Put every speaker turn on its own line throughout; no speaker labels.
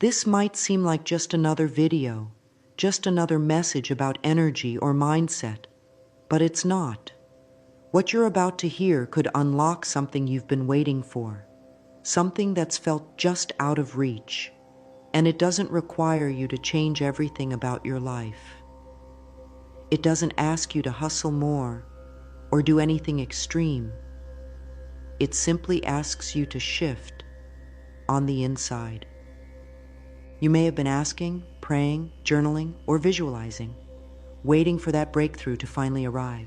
This might seem like just another video, just another message about energy or mindset, but it's not. What you're about to hear could unlock something you've been waiting for, something that's felt just out of reach, and it doesn't require you to change everything about your life. It doesn't ask you to hustle more or do anything extreme. It simply asks you to shift on the inside. You may have been asking, praying, journaling, or visualizing, waiting for that breakthrough to finally arrive.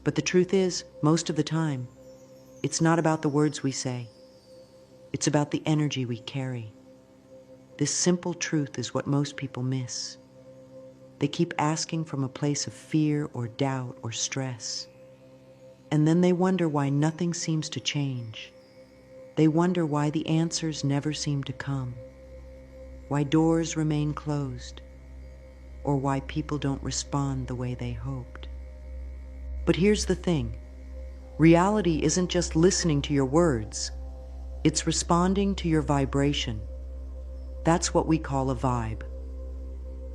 But the truth is, most of the time, it's not about the words we say. It's about the energy we carry. This simple truth is what most people miss. They keep asking from a place of fear or doubt or stress. And then they wonder why nothing seems to change. They wonder why the answers never seem to come, why doors remain closed, or why people don't respond the way they hoped. But here's the thing. Reality isn't just listening to your words. It's responding to your vibration. That's what we call a vibe.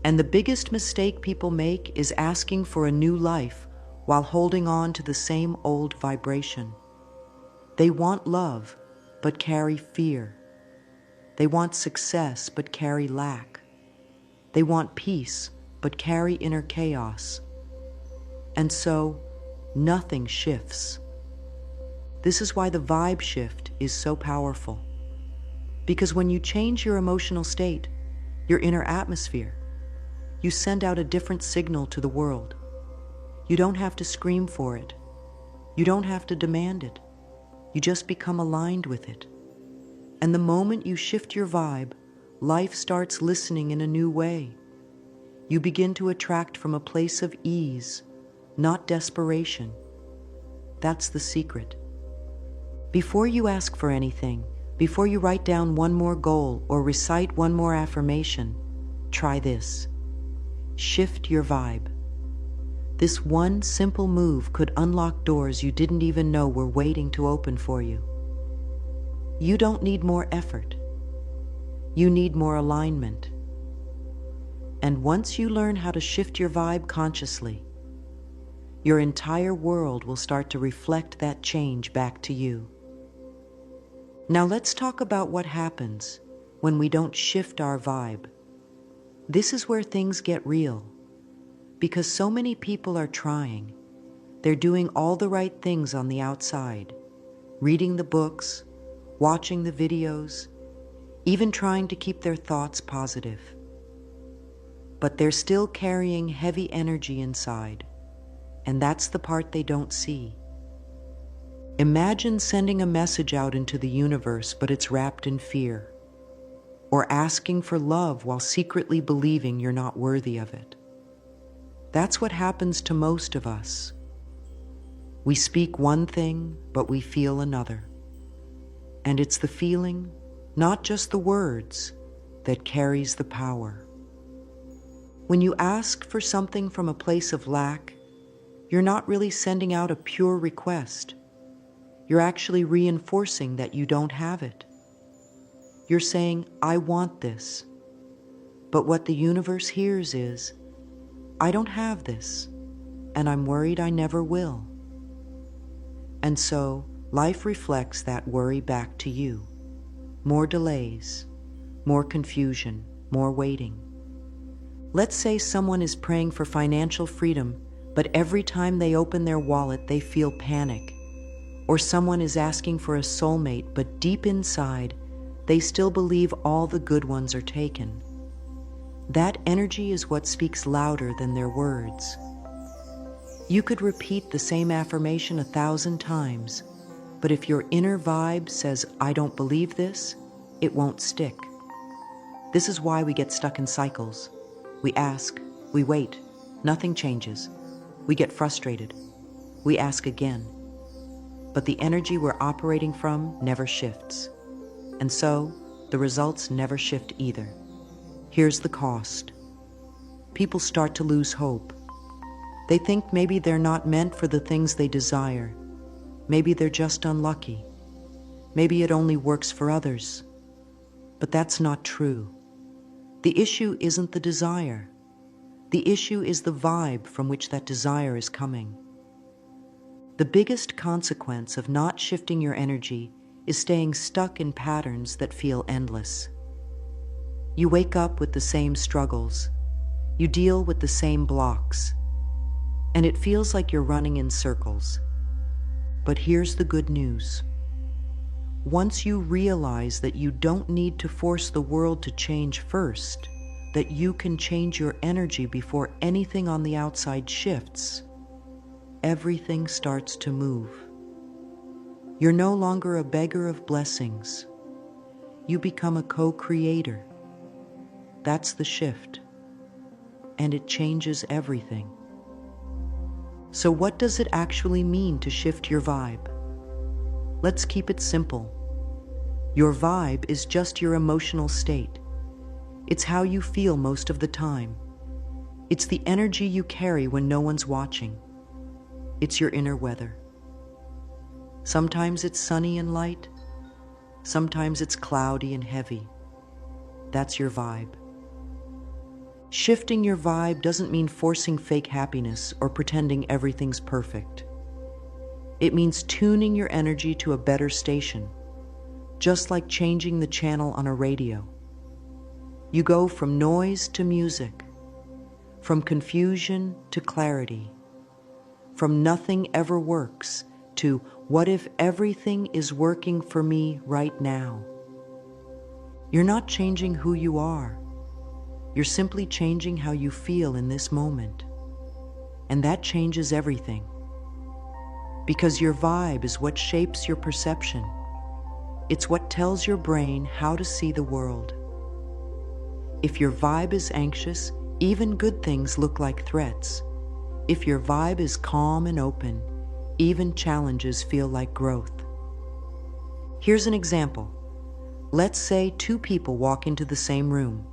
And the biggest mistake people make is asking for a new life while holding on to the same old vibration. They want love, but carry fear. They want success, but carry lack. They want peace, but carry inner chaos. And so, nothing shifts. This is why the vibe shift is so powerful. Because when you change your emotional state, your inner atmosphere, you send out a different signal to the world. You don't have to scream for it. You don't have to demand it. You just become aligned with it. And the moment you shift your vibe, life starts listening in a new way. You begin to attract from a place of ease, not desperation. That's the secret. Before you ask for anything, before you write down one more goal or recite one more affirmation, try this. Shift your vibe. This one simple move could unlock doors you didn't even know were waiting to open for you. You don't need more effort. You need more alignment. And once you learn how to shift your vibe consciously, your entire world will start to reflect that change back to you. Now let's talk about what happens when we don't shift our vibe. This is where things get real. Because so many people are trying. They're doing all the right things on the outside, reading the books, watching the videos, even trying to keep their thoughts positive. But they're still carrying heavy energy inside, and that's the part they don't see. Imagine sending a message out into the universe, but it's wrapped in fear, or asking for love while secretly believing you're not worthy of it. That's what happens to most of us. We speak one thing, but we feel another. And it's the feeling, not just the words, that carries the power. When you ask for something from a place of lack, you're not really sending out a pure request. You're actually reinforcing that you don't have it. You're saying, I want this. But what the universe hears is, I don't have this, and I'm worried I never will. And so, life reflects that worry back to you. More delays, more confusion, more waiting. Let's say someone is praying for financial freedom, but every time they open their wallet, they feel panic. Or someone is asking for a soulmate, but deep inside, they still believe all the good ones are taken. That energy is what speaks louder than their words. You could repeat the same affirmation 1,000 times, but if your inner vibe says, I don't believe this, it won't stick. This is why we get stuck in cycles. We ask, we wait, nothing changes. We get frustrated. We ask again. But the energy we're operating from never shifts. And so, the results never shift either. Here's the cost. People start to lose hope. They think maybe they're not meant for the things they desire. Maybe they're just unlucky. Maybe it only works for others. But that's not true. The issue isn't the desire. The issue is the vibe from which that desire is coming. The biggest consequence of not shifting your energy is staying stuck in patterns that feel endless. You wake up with the same struggles. You deal with the same blocks. And it feels like you're running in circles. But here's the good news. Once you realize that you don't need to force the world to change first, that you can change your energy before anything on the outside shifts, everything starts to move. You're no longer a beggar of blessings. You become a co-creator. That's the shift. And it changes everything. So what does it actually mean to shift your vibe? Let's keep it simple. Your vibe is just your emotional state. It's how you feel most of the time. It's the energy you carry when no one's watching. It's your inner weather. Sometimes it's sunny and light. Sometimes it's cloudy and heavy. That's your vibe. Shifting your vibe doesn't mean forcing fake happiness or pretending everything's perfect. It means tuning your energy to a better station, just like changing the channel on a radio. You go from noise to music, from confusion to clarity, from nothing ever works to what if everything is working for me right now. You're not changing who you are. You're simply changing how you feel in this moment. And that changes everything. Because your vibe is what shapes your perception. It's what tells your brain how to see the world. If your vibe is anxious, even good things look like threats. If your vibe is calm and open, even challenges feel like growth. Here's an example. Let's say two people walk into the same room.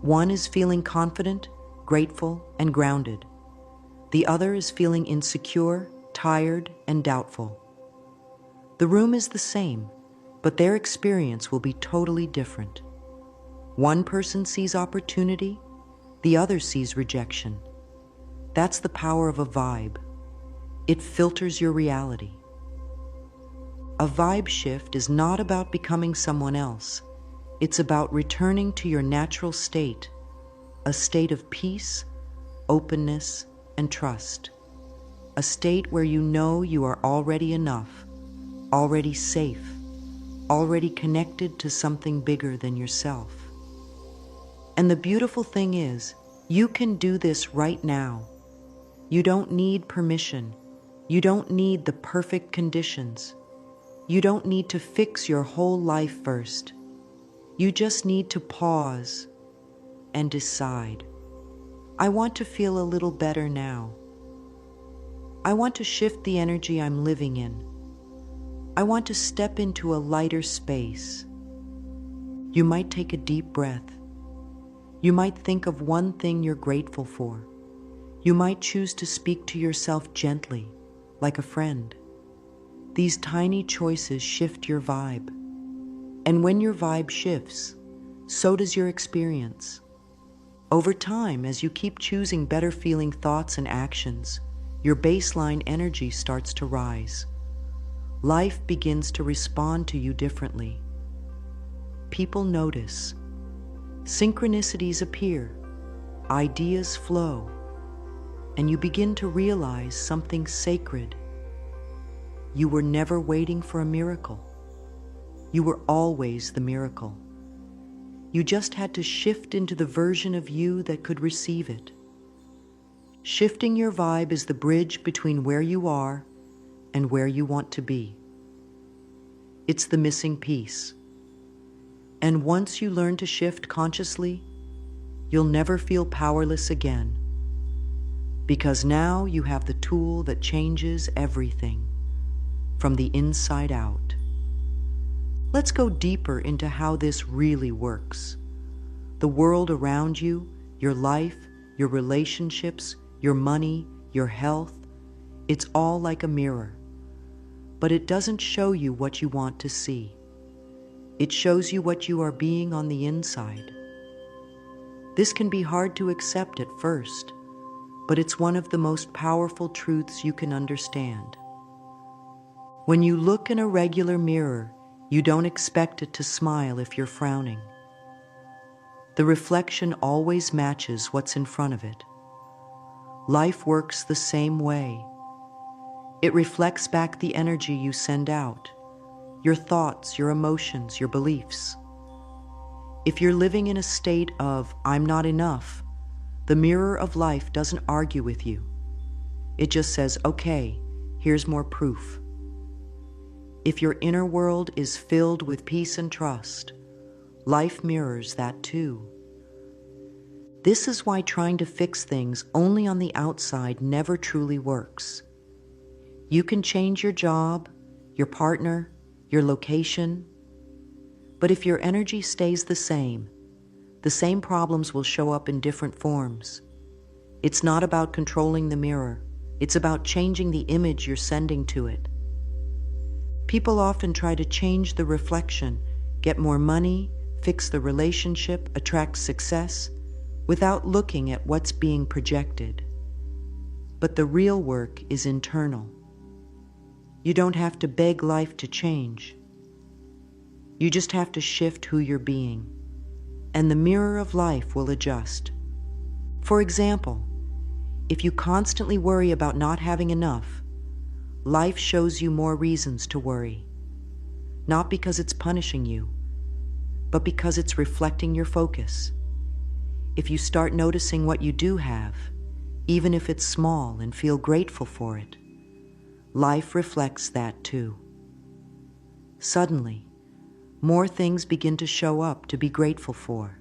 One is feeling confident, grateful, and grounded. The other is feeling insecure, tired, and doubtful. The room is the same, but their experience will be totally different. One person sees opportunity, the other sees rejection. That's the power of a vibe. It filters your reality. A vibe shift is not about becoming someone else. It's about returning to your natural state, a state of peace, openness, and trust. A state where you know you are already enough, already safe, already connected to something bigger than yourself. And the beautiful thing is, you can do this right now. You don't need permission. You don't need the perfect conditions. You don't need to fix your whole life first. You just need to pause and decide. I want to feel a little better now. I want to shift the energy I'm living in. I want to step into a lighter space. You might take a deep breath. You might think of one thing you're grateful for. You might choose to speak to yourself gently, like a friend. These tiny choices shift your vibe. And when your vibe shifts, so does your experience. Over time, as you keep choosing better feeling thoughts and actions, your baseline energy starts to rise. Life begins to respond to you differently. People notice. Synchronicities appear. Ideas flow. And you begin to realize something sacred. You were never waiting for a miracle. You were always the miracle. You just had to shift into the version of you that could receive it. Shifting your vibe is the bridge between where you are and where you want to be. It's the missing piece. And once you learn to shift consciously, you'll never feel powerless again. Because now you have the tool that changes everything, from the inside out. Let's go deeper into how this really works. The world around you, your life, your relationships, your money, your health, it's all like a mirror. But it doesn't show you what you want to see. It shows you what you are being on the inside. This can be hard to accept at first, but it's one of the most powerful truths you can understand. When you look in a regular mirror, you don't expect it to smile if you're frowning. The reflection always matches what's in front of it. Life works the same way. It reflects back the energy you send out, your thoughts, your emotions, your beliefs. If you're living in a state of, "I'm not enough," the mirror of life doesn't argue with you. It just says, "Okay, here's more proof." If your inner world is filled with peace and trust, life mirrors that too. This is why trying to fix things only on the outside never truly works. You can change your job, your partner, your location, but if your energy stays the same problems will show up in different forms. It's not about controlling the mirror. It's about changing the image you're sending to it. People often try to change the reflection, get more money, fix the relationship, attract success, without looking at what's being projected. But the real work is internal. You don't have to beg life to change. You just have to shift who you're being, and the mirror of life will adjust. For example, if you constantly worry about not having enough, life shows you more reasons to worry. Not because it's punishing you, but because it's reflecting your focus. If you start noticing what you do have, even if it's small, and feel grateful for it, life reflects that too. Suddenly, more things begin to show up to be grateful for.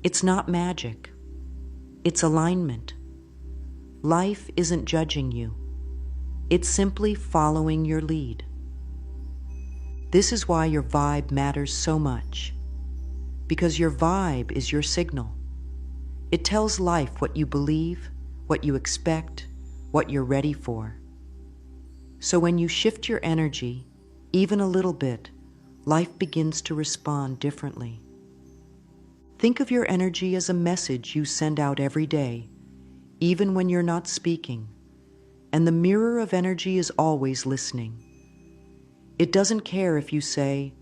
It's not magic. It's alignment. Life isn't judging you. It's simply following your lead. This is why your vibe matters so much. Because your vibe is your signal. It tells life what you believe, what you expect, what you're ready for. So when you shift your energy, even a little bit, life begins to respond differently. Think of your energy as a message you send out every day, even when you're not speaking, and the mirror of energy is always listening. It doesn't care if you say,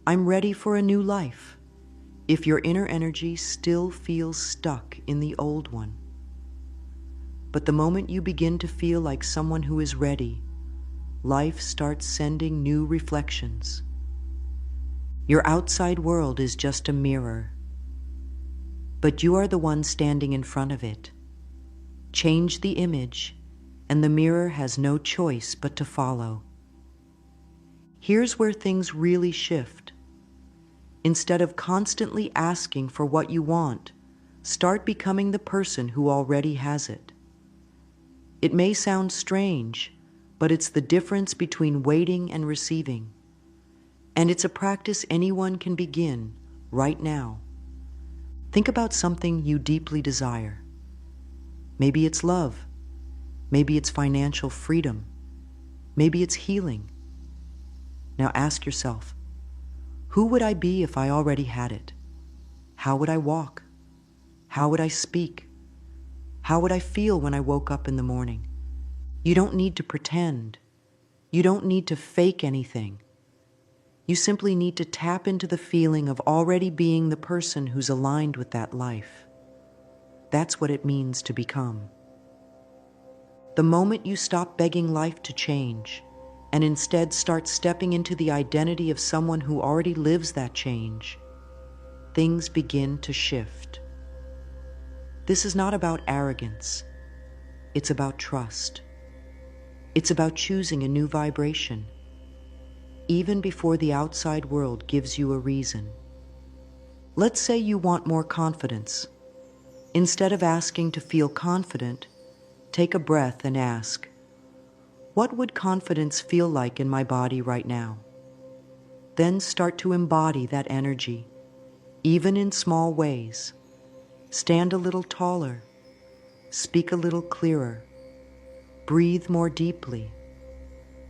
"I'm ready for a new life," if your inner energy still feels stuck in the old one. But the moment you begin to feel like someone who is ready, life starts sending new reflections. Your outside world is just a mirror, but you are the one standing in front of it. Change the image, and the mirror has no choice but to follow. Here's where things really shift. Instead of constantly asking for what you want, start becoming the person who already has it. It may sound strange, but it's the difference between waiting and receiving. And it's a practice anyone can begin right now. Think about something you deeply desire. Maybe it's love. Maybe it's financial freedom. Maybe it's healing. Now ask yourself, who would I be if I already had it? How would I walk? How would I speak? How would I feel when I woke up in the morning? You don't need to pretend. You don't need to fake anything. You simply need to tap into the feeling of already being the person who's aligned with that life. That's what it means to become. The moment you stop begging life to change, and instead start stepping into the identity of someone who already lives that change, things begin to shift. This is not about arrogance. It's about trust. It's about choosing a new vibration, even before the outside world gives you a reason. Let's say you want more confidence. Instead of asking to feel confident, take a breath and ask, what would confidence feel like in my body right now? Then start to embody that energy, even in small ways. Stand a little taller, speak a little clearer, breathe more deeply.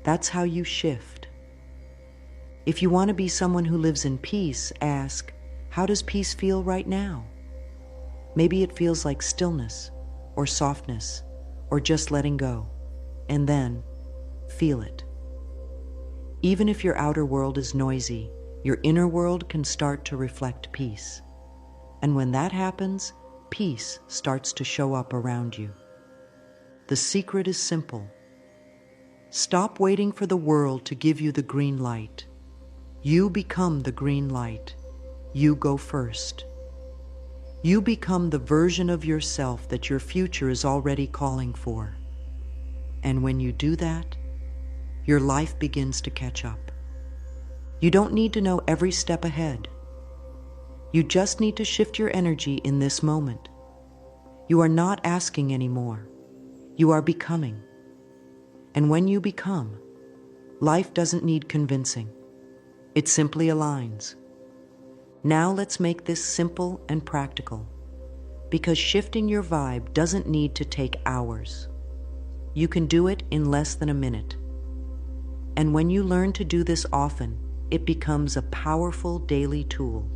That's how you shift. If you want to be someone who lives in peace, ask, how does peace feel right now? Maybe it feels like stillness, or softness, or just letting go, and then feel it. Even if your outer world is noisy, your inner world can start to reflect peace. And when that happens, peace starts to show up around you. The secret is simple. Stop waiting for the world to give you the green light. You become the green light. You go first. You become the version of yourself that your future is already calling for. And when you do that, your life begins to catch up. You don't need to know every step ahead. You just need to shift your energy in this moment. You are not asking anymore. You are becoming. And when you become, life doesn't need convincing. It simply aligns. Now let's make this simple and practical, because shifting your vibe doesn't need to take hours. You can do it in less than a minute. And when you learn to do this often, it becomes a powerful daily tool.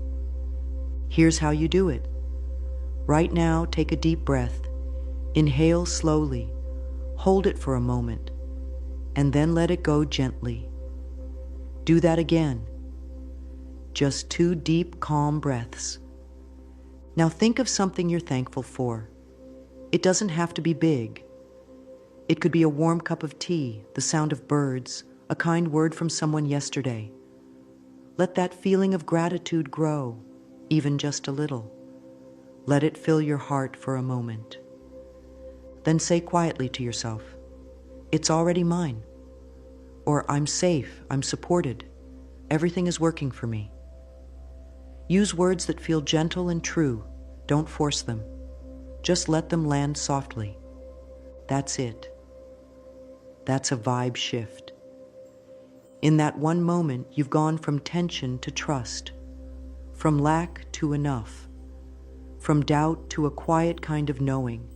Here's how you do it. Right now, take a deep breath. Inhale slowly. Hold it for a moment, and then let it go gently. Do that again. Just 2 deep, calm breaths. Now think of something you're thankful for. It doesn't have to be big. It could be a warm cup of tea, the sound of birds, a kind word from someone yesterday. Let that feeling of gratitude grow, even just a little. Let it fill your heart for a moment. Then say quietly to yourself, "It's already mine." Or, "I'm safe, I'm supported, everything is working for me." Use words that feel gentle and true. Don't force them. Just let them land softly. That's it. That's a vibe shift. In that one moment, you've gone from tension to trust, from lack to enough, from doubt to a quiet kind of knowing.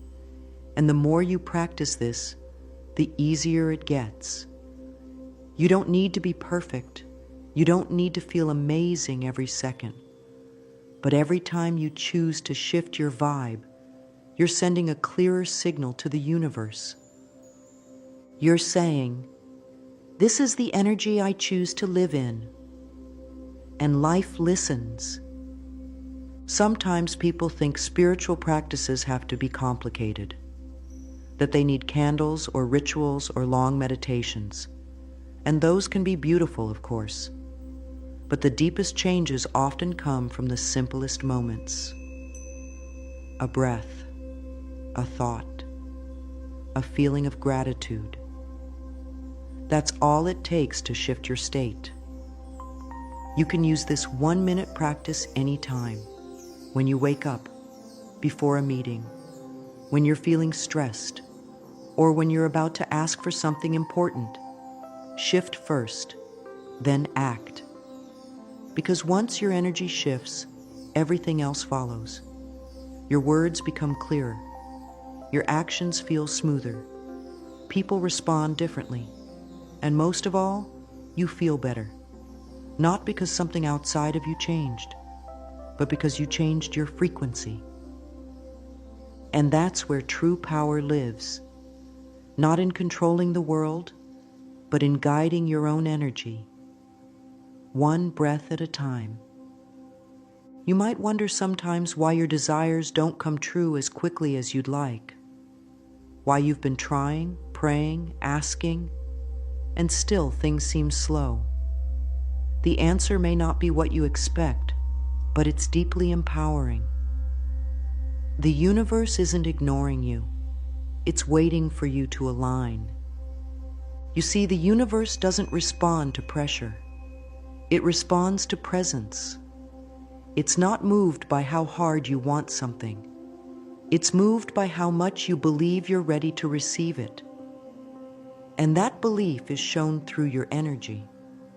And the more you practice this, the easier it gets. You don't need to be perfect. You don't need to feel amazing every second. But every time you choose to shift your vibe, you're sending a clearer signal to the universe. You're saying, "This is the energy I choose to live in." And life listens. Sometimes people think spiritual practices have to be complicated, that they need candles or rituals or long meditations. And those can be beautiful, of course. But the deepest changes often come from the simplest moments. A breath, a thought, a feeling of gratitude. That's all it takes to shift your state. You can use this 1-minute practice anytime. When you wake up, before a meeting, when you're feeling stressed, or when you're about to ask for something important. Shift first, then act. Because once your energy shifts, everything else follows. Your words become clearer. Your actions feel smoother. People respond differently. And most of all, you feel better. Not because something outside of you changed, but because you changed your frequency. And that's where true power lives. Not in controlling the world, but in guiding your own energy, one breath at a time. You might wonder sometimes why your desires don't come true as quickly as you'd like, why you've been trying, praying, asking, and still things seem slow. The answer may not be what you expect, but it's deeply empowering. The universe isn't ignoring you. It's waiting for you to align. You see, the universe doesn't respond to pressure. It responds to presence. It's not moved by how hard you want something. It's moved by how much you believe you're ready to receive it. And that belief is shown through your energy,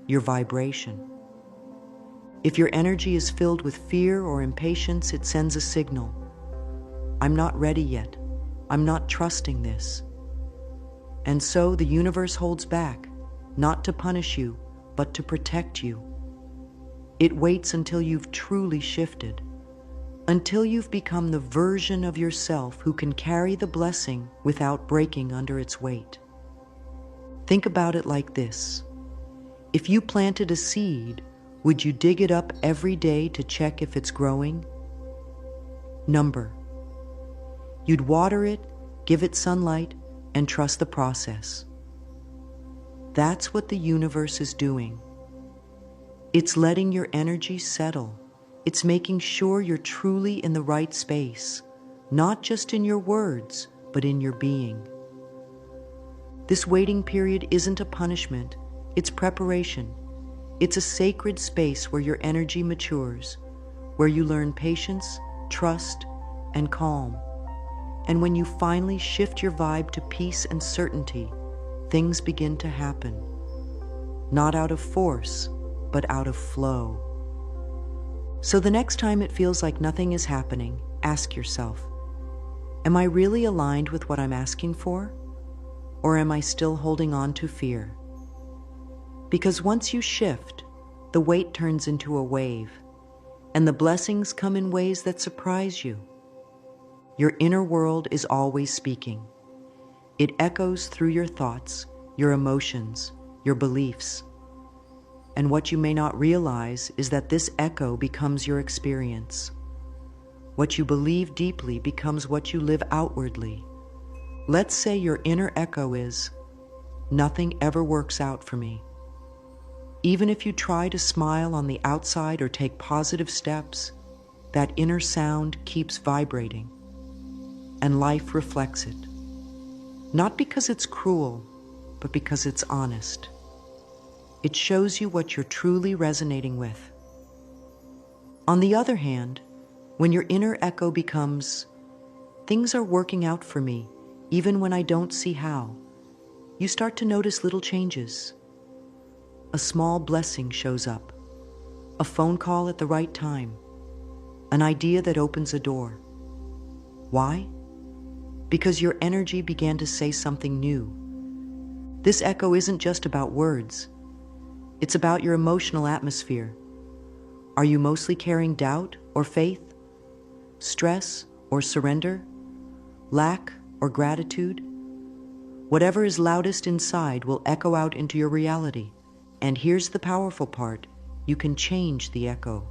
your vibration. If your energy is filled with fear or impatience, it sends a signal. I'm not ready yet. I'm not trusting this. And so the universe holds back, not to punish you, but to protect you. It waits until you've truly shifted, until you've become the version of yourself who can carry the blessing without breaking under its weight. Think about it like this. If you planted a seed, would you dig it up every day to check if it's growing? Number. You'd water it, give it sunlight, and trust the process. That's what the universe is doing. It's letting your energy settle. It's making sure you're truly in the right space, not just in your words, but in your being. This waiting period isn't a punishment, it's preparation. It's a sacred space where your energy matures, where you learn patience, trust, and calm. And when you finally shift your vibe to peace and certainty, things begin to happen. Not out of force, but out of flow. So the next time it feels like nothing is happening, ask yourself, am I really aligned with what I'm asking for? Or am I still holding on to fear? Because once you shift, the weight turns into a wave, and the blessings come in ways that surprise you. Your inner world is always speaking. It echoes through your thoughts, your emotions, your beliefs. And what you may not realize is that this echo becomes your experience. What you believe deeply becomes what you live outwardly. Let's say your inner echo is, nothing ever works out for me. Even if you try to smile on the outside or take positive steps, that inner sound keeps vibrating, and life reflects it. Not because it's cruel, but because it's honest. It shows you what you're truly resonating with. On the other hand, when your inner echo becomes, things are working out for me, even when I don't see how, you start to notice little changes. A small blessing shows up, a phone call at the right time, an idea that opens a door. Why? Because your energy began to say something new. This echo isn't just about words. It's about your emotional atmosphere. Are you mostly carrying doubt or faith? Stress or surrender? Lack or gratitude? Whatever is loudest inside will echo out into your reality. And here's the powerful part. You can change the echo.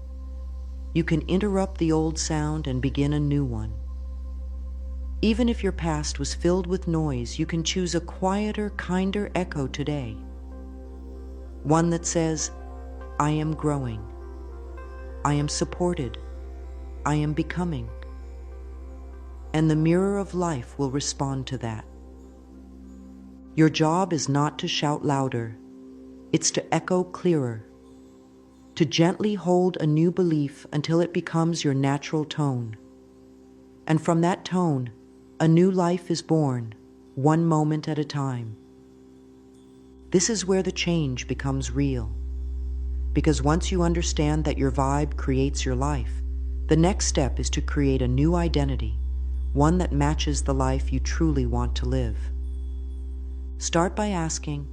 You can interrupt the old sound and begin a new one. Even if your past was filled with noise, you can choose a quieter, kinder echo today. One that says, I am growing. I am supported. I am becoming. And the mirror of life will respond to that. Your job is not to shout louder. It's to echo clearer. To gently hold a new belief until it becomes your natural tone. And from that tone, a new life is born, one moment at a time. This is where the change becomes real. Because once you understand that your vibe creates your life, the next step is to create a new identity, one that matches the life you truly want to live. Start by asking,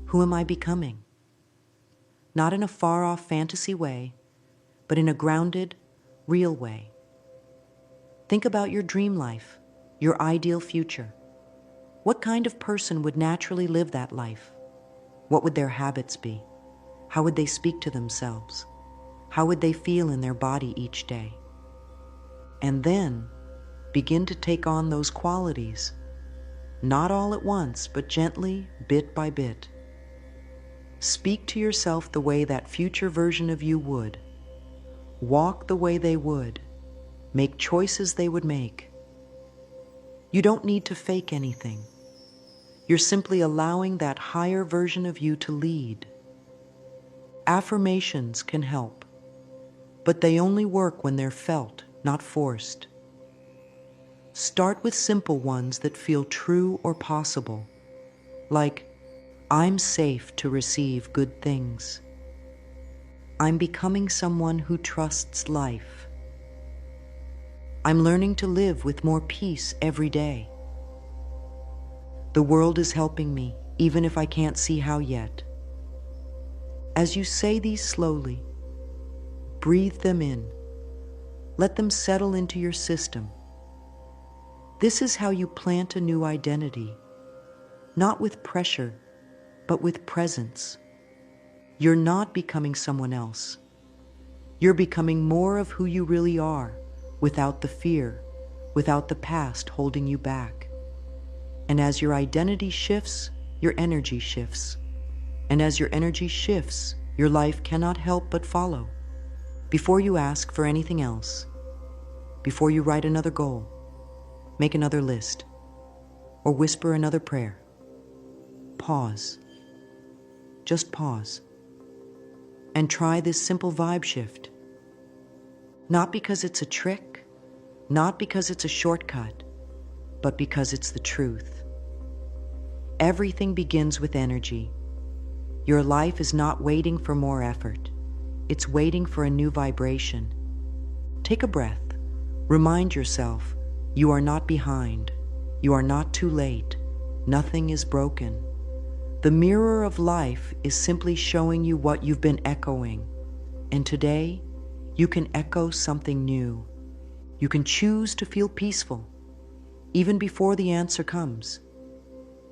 who am I becoming? Not in a far-off fantasy way, but in a grounded, real way. Think about your dream life, your ideal future. What kind of person would naturally live that life? What would their habits be? How would they speak to themselves? How would they feel in their body each day? And then begin to take on those qualities, not all at once, but gently, bit by bit. Speak to yourself the way that future version of you would. Walk the way they would. Make choices they would make. You don't need to fake anything. You're simply allowing that higher version of you to lead. Affirmations can help, but they only work when they're felt, not forced. Start with simple ones that feel true or possible, like, I'm safe to receive good things. I'm becoming someone who trusts life. I'm learning to live with more peace every day. The world is helping me, even if I can't see how yet. As you say these slowly, Breathe them in. Let them settle into your system. This is how you plant a new identity, not with pressure, but with presence. You're not becoming someone else. You're becoming more of who you really are, without the fear, without the past holding you back. And as your identity shifts, your energy shifts. And as your energy shifts, your life cannot help but follow. Before you ask for anything else, before you write another goal, make another list, or whisper another prayer, pause. Just pause. And try this simple vibe shift. Not because it's a trick, not because it's a shortcut, but because it's the truth. Everything begins with energy. Your life is not waiting for more effort. It's waiting for a new vibration. Take a breath. Remind yourself, you are not behind. You are not too late. Nothing is broken. The mirror of life is simply showing you what you've been echoing. And today, you can echo something new. You can choose to feel peaceful, even before the answer comes.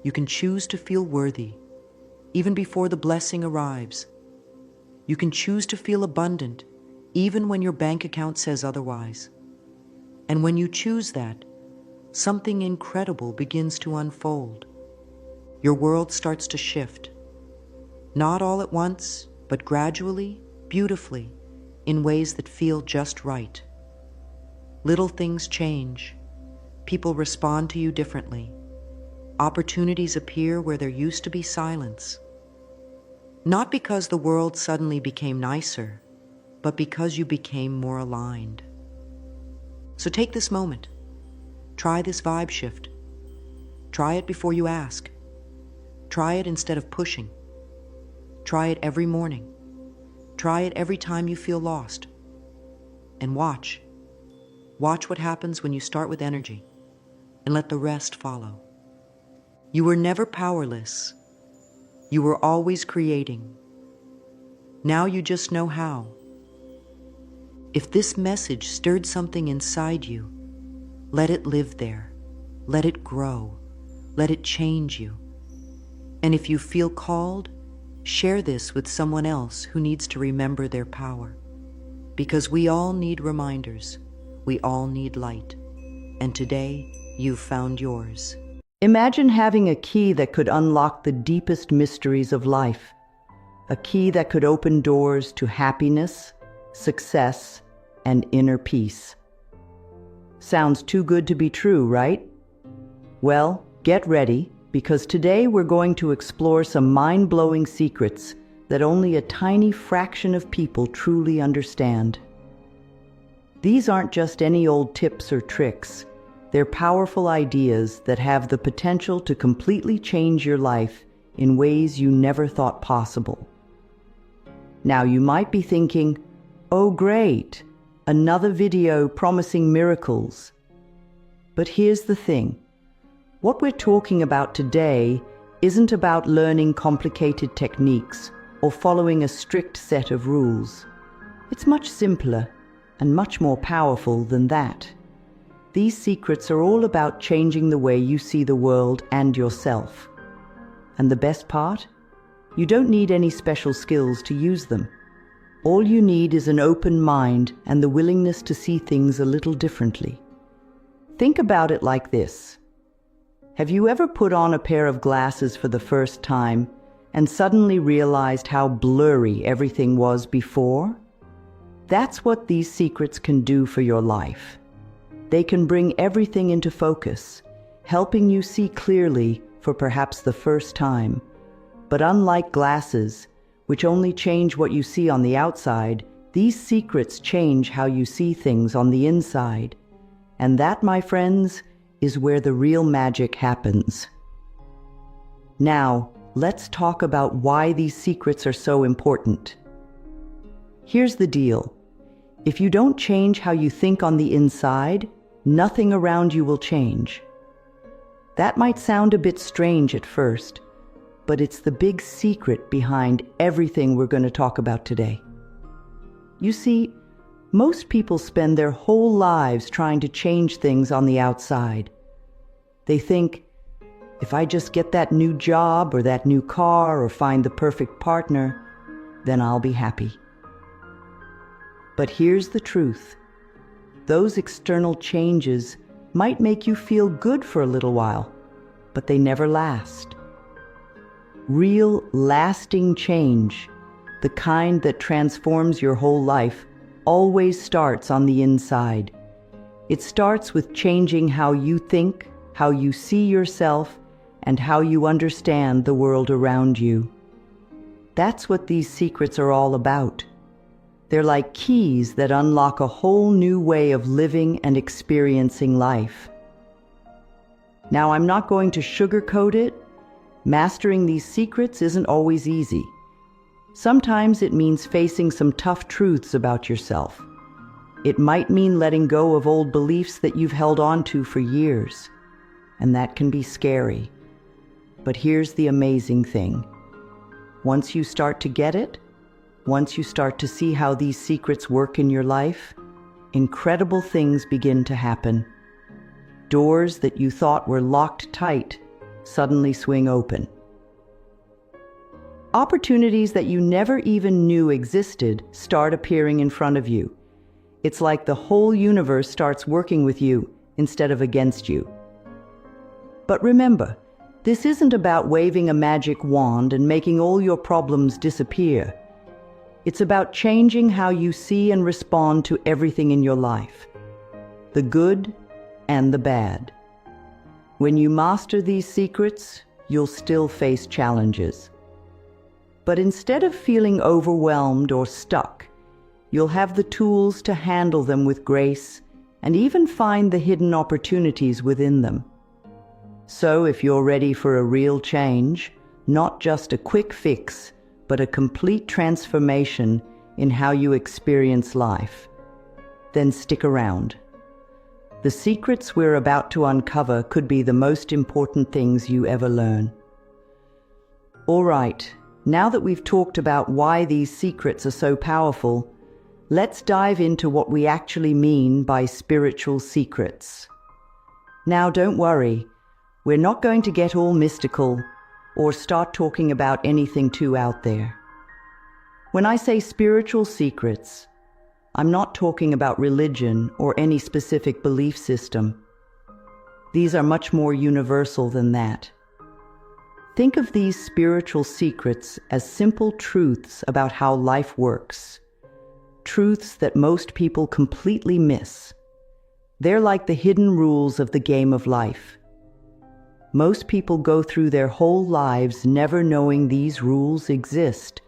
You can choose to feel worthy, even before the blessing arrives. You can choose to feel abundant, even when your bank account says otherwise. And when you choose that, something incredible begins to unfold. Your world starts to shift. Not all at once, but gradually, beautifully, in ways that feel just right. Little things change. People respond to you differently. Opportunities appear where there used to be silence. Not because the world suddenly became nicer, but because you became more aligned. So take this moment. Try this vibe shift. Try it before you ask. Try it instead of pushing. Try it every morning. Try it every time you feel lost. And watch. Watch what happens when you start with energy and let the rest follow. You were never powerless. You were always creating. Now you just know how. If this message stirred something inside you, let it live there. Let it grow. Let it change you. And if you feel called, share this with someone else who needs to remember their power. Because we all need reminders. We all need light. And today, you've found yours.
Imagine having a key that could unlock the deepest mysteries of life. A key that could open doors to happiness, success, and inner peace. Sounds too good to be true, right? Well, get ready, because today we're going to explore some mind-blowing secrets that only a tiny fraction of people truly understand. These aren't just any old tips or tricks. They're powerful ideas that have the potential to completely change your life in ways you never thought possible. Now you might be thinking, oh great, another video promising miracles. But here's the thing. What we're talking about today isn't about learning complicated techniques or following a strict set of rules. It's much simpler and much more powerful than that. These secrets are all about changing the way you see the world and yourself. And the best part? You don't need any special skills to use them. All you need is an open mind and the willingness to see things a little differently. Think about it like this. Have you ever put on a pair of glasses for the first time and suddenly realized how blurry everything was before? That's what these secrets can do for your life. They can bring everything into focus, helping you see clearly for perhaps the first time. But unlike glasses, which only change what you see on the outside, these secrets change how you see things on the inside. And that, my friends, is where the real magic happens. Now, let's talk about why these secrets are so important. Here's the deal. If you don't change how you think on the inside, nothing around you will change. That might sound a bit strange at first, but it's the big secret behind everything we're going to talk about today. You see, Most people spend their whole lives trying to change things on the outside. They think, if I just get that new job or that new car or find the perfect partner, then I'll be happy. But here's the truth. Those external changes might make you feel good for a little while, but they never last. Real, lasting change, the kind that transforms your whole life, always starts on the inside. It starts with changing how you think, how you see yourself, and how you understand the world around you. That's what these secrets are all about. They're like keys that unlock a whole new way of living and experiencing life. Now, I'm not going to sugarcoat it. Mastering these secrets isn't always easy. Sometimes it means facing some tough truths about yourself. It might mean letting go of old beliefs that you've held on to for years, and that can be scary. But here's the amazing thing. Once you start to get it, once you start to see how these secrets work in your life, incredible things begin to happen. Doors that you thought were locked tight suddenly swing open. Opportunities that you never even knew existed start appearing in front of you. It's like the whole universe starts working with you instead of against you. But remember, this isn't about waving a magic wand and making all your problems disappear. It's about changing how you see and respond to everything in your life, the good and the bad. When you master these secrets, you'll still face challenges. But instead of feeling overwhelmed or stuck, you'll have the tools to handle them with grace and even find the hidden opportunities within them. So if you're ready for a real change, not just a quick fix, but a complete transformation in how you experience life, then stick around. The secrets we're about to uncover could be the most important things you ever learn. All right, now that we've talked about why these secrets are so powerful, let's dive into what we actually mean by spiritual secrets. Now, don't worry, we're not going to get all mystical or start talking about anything too out there. When I say spiritual secrets, I'm not talking about religion or any specific belief system. These are much more universal than that. Think of these spiritual secrets as simple truths about how life works. Truths that most people completely miss. They're like the hidden rules of the game of life. Most people go through their whole lives never knowing these rules exist,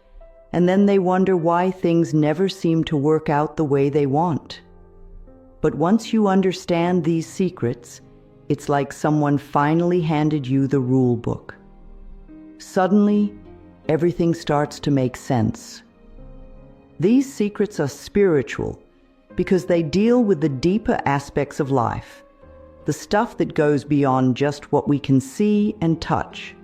and then they wonder why things never seem to work out the way they want. But once you understand these secrets, it's like someone finally handed you the rule book. Suddenly, everything starts to make sense. These secrets are spiritual because they deal with the deeper aspects of life, the stuff that goes beyond just what we can see and touch.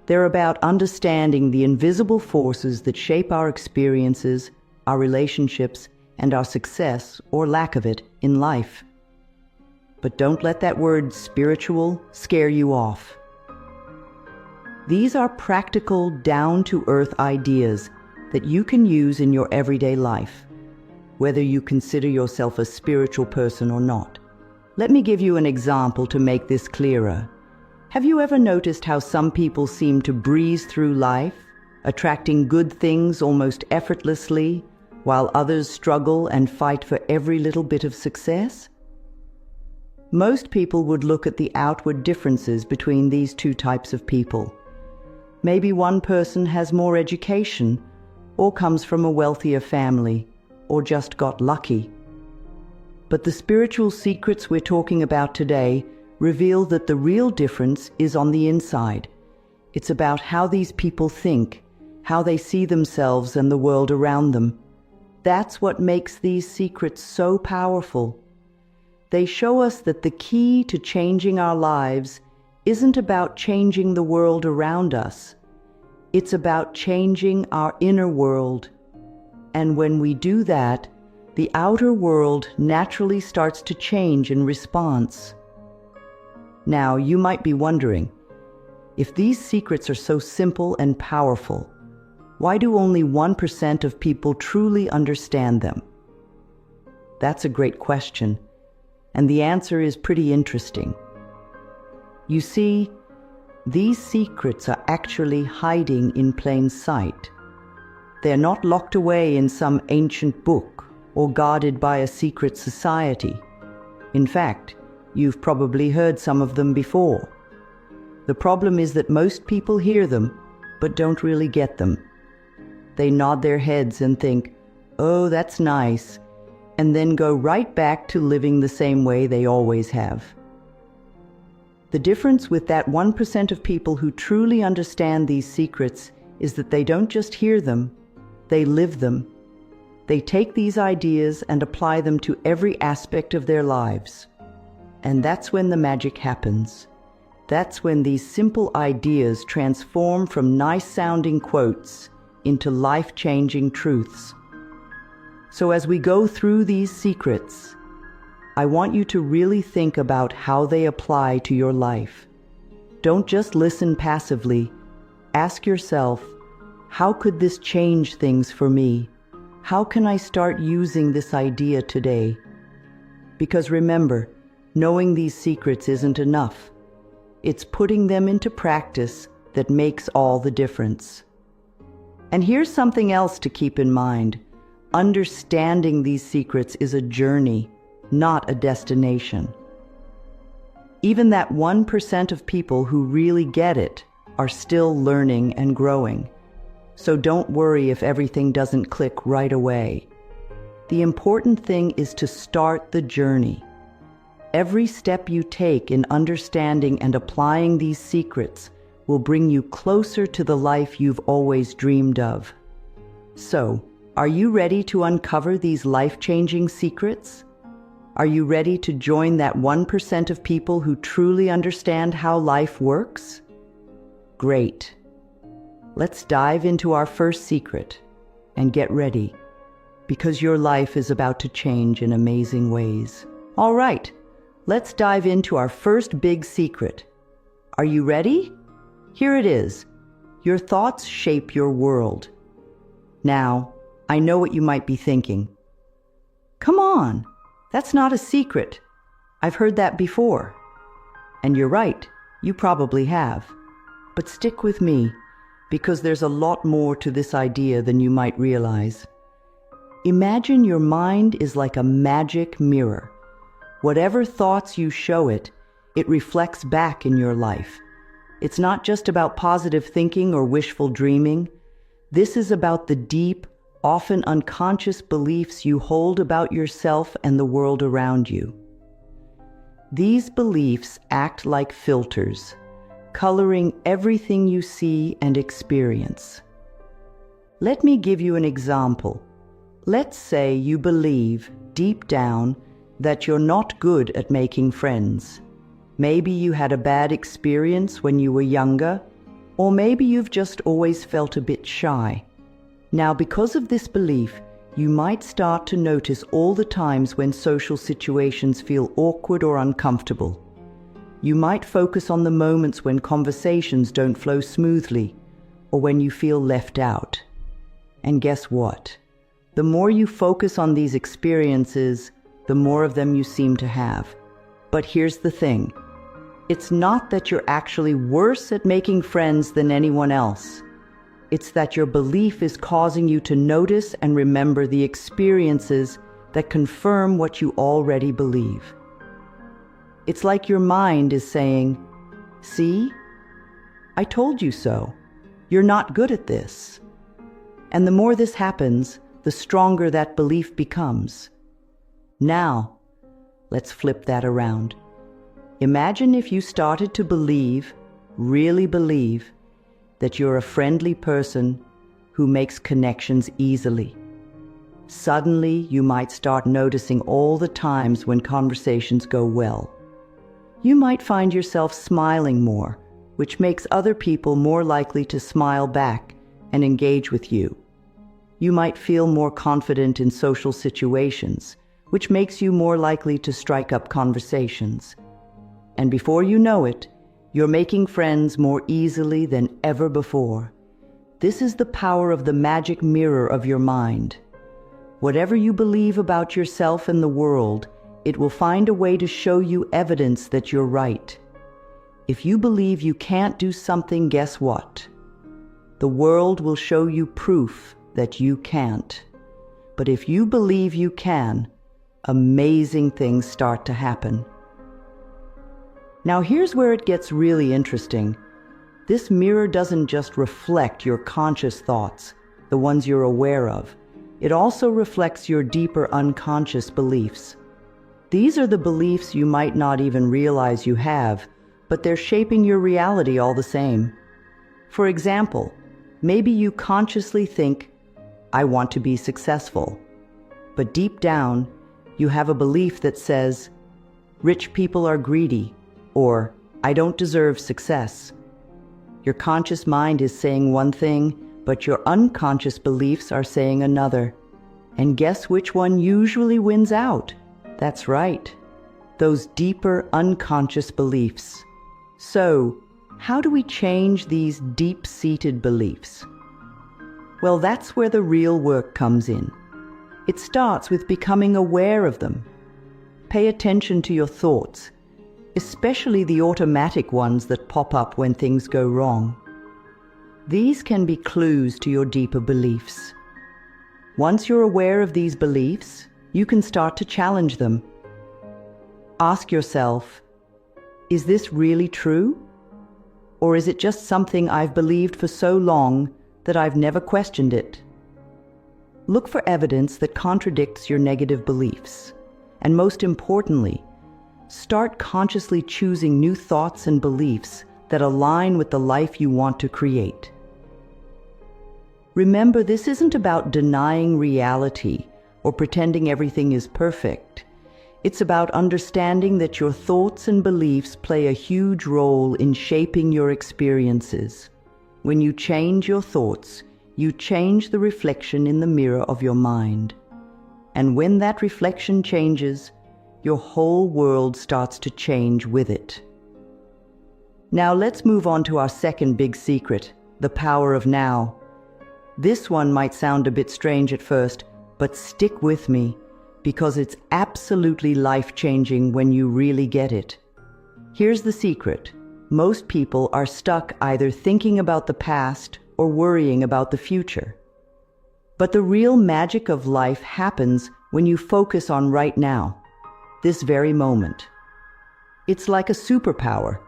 They're about understanding the invisible forces that shape our experiences, our relationships, and our success or lack of it in life. But don't let that word spiritual scare you off. These are practical, down-to-earth ideas that you can use in your everyday life, whether you consider yourself a spiritual person or not. Let me give you an example to make this clearer. Have you ever noticed how some people seem to breeze through life, attracting good things almost effortlessly, while others struggle and fight for every little bit of success? Most people would look at the outward differences between these two types of people. Maybe one person has more education, or comes from a wealthier family, or just got lucky. But the spiritual secrets we're talking about today reveal that the real difference is on the inside. It's about how these people think, how they see themselves and the world around them. That's what makes these secrets so powerful. They show us that the key to changing our lives isn't about changing the world around us. It's about changing our inner world. And when we do that, the outer world naturally starts to change in response. Now, you might be wondering, if these secrets are so simple and powerful, why do only 1% of people truly understand them? That's a great question, and the answer is pretty interesting. You see, these secrets are actually hiding in plain sight. They're not locked away in some ancient book or guarded by a secret society. In fact, you've probably heard some of them before. The problem is that most people hear them, but don't really get them. They nod their heads and think, "Oh, that's nice," and then go right back to living the same way they always have. The difference with that 1% of people who truly understand these secrets is that they don't just hear them, they live them. They take these ideas and apply them to every aspect of their lives. And that's when the magic happens. That's when these simple ideas transform from nice-sounding quotes into life-changing truths. So as we go through these secrets, I want you to really think about how they apply to your life. Don't just listen passively. Ask yourself, how could this change things for me? How can I start using this idea today? Because remember, knowing these secrets isn't enough. It's putting them into practice that makes all the difference. And here's something else to keep in mind. Understanding these secrets is a journey, not a destination. Even that 1% of people who really get it are still learning and growing. So don't worry if everything doesn't click right away. The important thing is to start the journey. Every step you take in understanding and applying these secrets will bring you closer to the life you've always dreamed of. So, are you ready to uncover these life-changing secrets? Are you ready to join that 1% of people who truly understand how life works? Great. Let's dive into our first secret and get ready, because your life is about to change in amazing ways. All right, let's dive into our first big secret. Are you ready? Here it is. Your thoughts shape your world. Now, I know what you might be thinking. Come on, that's not a secret. I've heard that before. And you're right, you probably have. But stick with me, because there's a lot more to this idea than you might realize. Imagine your mind is like a magic mirror. Whatever thoughts you show it, it reflects back in your life. It's not just about positive thinking or wishful dreaming. This is about the deep, often unconscious beliefs you hold about yourself and the world around you. These beliefs act like filters, coloring everything you see and experience. Let me give you an example. Let's say you believe, deep down, that you're not good at making friends. Maybe you had a bad experience when you were younger, or maybe you've just always felt a bit shy. Now, because of this belief, you might start to notice all the times when social situations feel awkward or uncomfortable. You might focus on the moments when conversations don't flow smoothly, or when you feel left out. And guess what? The more you focus on these experiences, the more of them you seem to have. But here's the thing. It's not that you're actually worse at making friends than anyone else. It's that your belief is causing you to notice and remember the experiences that confirm what you already believe. It's like your mind is saying, "See? I told you so. You're not good at this." And the more this happens, the stronger that belief becomes. Now, let's flip that around. Imagine if you started to believe, really believe, that you're a friendly person who makes connections easily. Suddenly, you might start noticing all the times when conversations go well. You might find yourself smiling more, which makes other people more likely to smile back and engage with you. You might feel more confident in social situations, which makes you more likely to strike up conversations. And before you know it, you're making friends more easily than ever before. This is the power of the magic mirror of your mind. Whatever you believe about yourself and the world, it will find a way to show you evidence that you're right. If you believe you can't do something, guess what? The world will show you proof that you can't. But if you believe you can, amazing things start to happen. Now here's where it gets really interesting. This mirror doesn't just reflect your conscious thoughts, the ones you're aware of. It also reflects your deeper unconscious beliefs. These are the beliefs you might not even realize you have, but they're shaping your reality all the same. For example, maybe you consciously think, "I want to be successful." But deep down, you have a belief that says, "Rich people are greedy," or "I don't deserve success." Your conscious mind is saying one thing, but your unconscious beliefs are saying another. And guess which one usually wins out? That's right, those deeper unconscious beliefs. So, how do we change these deep-seated beliefs? Well, that's where the real work comes in. It starts with becoming aware of them. Pay attention to your thoughts, especially the automatic ones that pop up when things go wrong. These can be clues to your deeper beliefs. Once you're aware of these beliefs, you can start to challenge them. Ask yourself, is this really true? Or is it just something I've believed for so long that I've never questioned it? Look for evidence that contradicts your negative beliefs. And most importantly, start consciously choosing new thoughts and beliefs that align with the life you want to create. Remember, this isn't about denying reality or pretending everything is perfect. It's about understanding that your thoughts and beliefs play a huge role in shaping your experiences. When you change your thoughts, you change the reflection in the mirror of your mind. And when that reflection changes, your whole world starts to change with it. Now let's move on to our second big secret, the power of now. This one might sound a bit strange at first, but stick with me, because it's absolutely life-changing when you really get it. Here's the secret. Most people are stuck either thinking about the past or worrying about the future. But the real magic of life happens when you focus on right now, this very moment. It's like a superpower.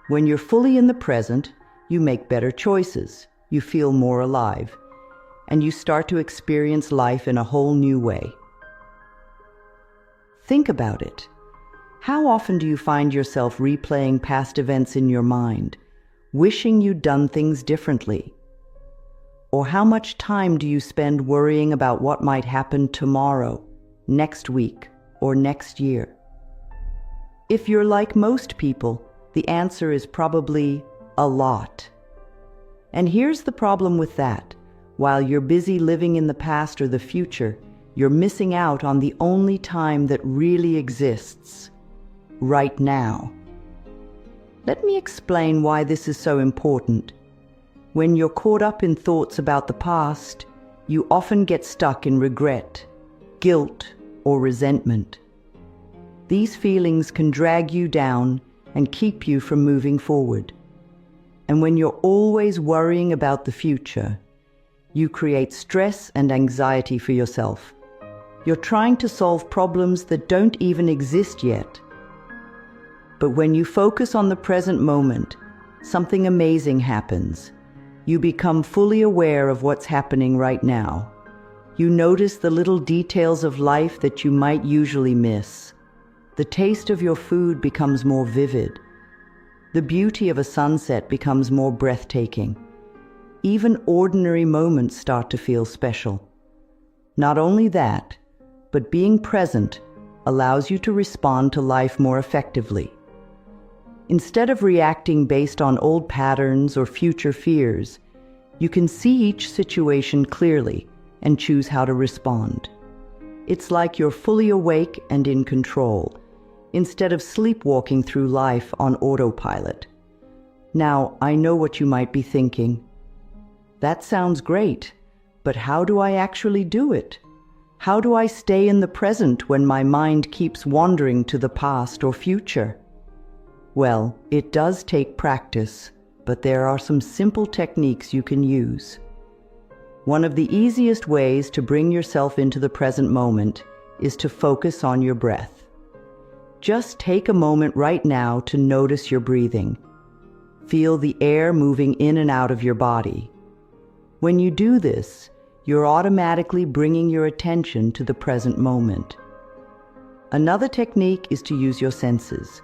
When you're fully in the present, you make better choices, you feel more alive, and you start to experience life in a whole new way. Think about it. How often do you find yourself replaying past events in your mind, wishing you'd done things differently? Or how much time do you spend worrying about what might happen tomorrow, next week, or next year? If you're like most people, the answer is probably a lot. And here's the problem with that. While you're busy living in the past or the future, you're missing out on the only time that really exists, right now. Let me explain why this is so important. When you're caught up in thoughts about the past, you often get stuck in regret, guilt, or resentment. These feelings can drag you down and keep you from moving forward. And when you're always worrying about the future, you create stress and anxiety for yourself. You're trying to solve problems that don't even exist yet. But when you focus on the present moment, something amazing happens. You become fully aware of what's happening right now. You notice the little details of life that you might usually miss. The taste of your food becomes more vivid. The beauty of a sunset becomes more breathtaking. Even ordinary moments start to feel special. Not only that, but being present allows you to respond to life more effectively. Instead of reacting based on old patterns or future fears, you can see each situation clearly and choose how to respond. It's like you're fully awake and in control, instead of sleepwalking through life on autopilot. Now, I know what you might be thinking. That sounds great, but how do I actually do it? How do I stay in the present when my mind keeps wandering to the past or future? Well, it does take practice, but there are some simple techniques you can use. One of the easiest ways to bring yourself into the present moment is to focus on your breath. Just take a moment right now to notice your breathing. Feel the air moving in and out of your body. When you do this, you're automatically bringing your attention to the present moment. Another technique is to use your senses.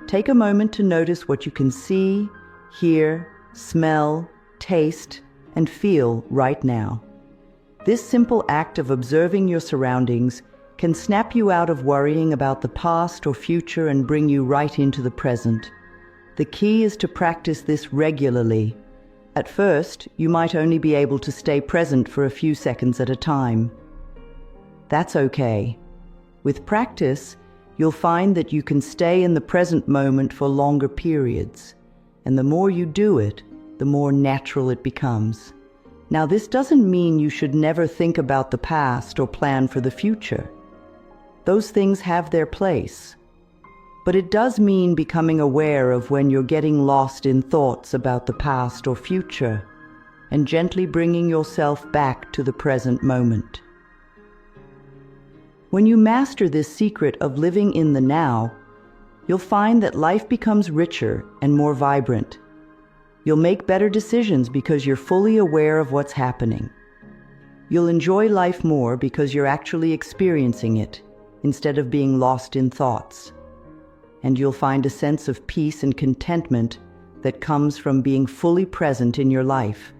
Take a moment to notice what you can see, hear, smell, taste, and feel right now. This simple act of observing your surroundings can snap you out of worrying about the past or future and bring you right into the present. The key is to practice this regularly. At first, you might only be able to stay present for a few seconds at a time. That's okay. With practice, you'll find that you can stay in the present moment for longer periods. And the more you do it, the more natural it becomes. Now, this doesn't mean you should never think about the past or plan for the future. Those things have their place. But it does mean becoming aware of when you're getting lost in thoughts about the past or future, and gently bringing yourself back to the present moment. When you master this secret of living in the now, you'll find that life becomes richer and more vibrant. You'll make better decisions because you're fully aware of what's happening. You'll enjoy life more because you're actually experiencing it, instead of being lost in thoughts. And you'll find a sense of peace and contentment that comes from being fully present in your life.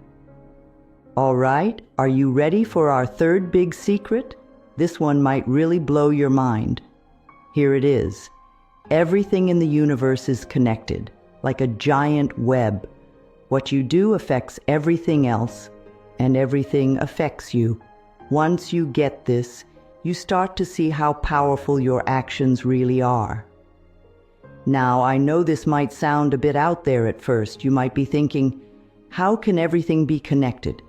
All right, are you ready for our third big secret? This one might really blow your mind. Here it is. Everything in the universe is connected, like a giant web. What you do affects everything else, and everything affects you. Once you get this, you start to see how powerful your actions really are. Now, I know this might sound a bit out there at first. You might be thinking, how can everything be connected?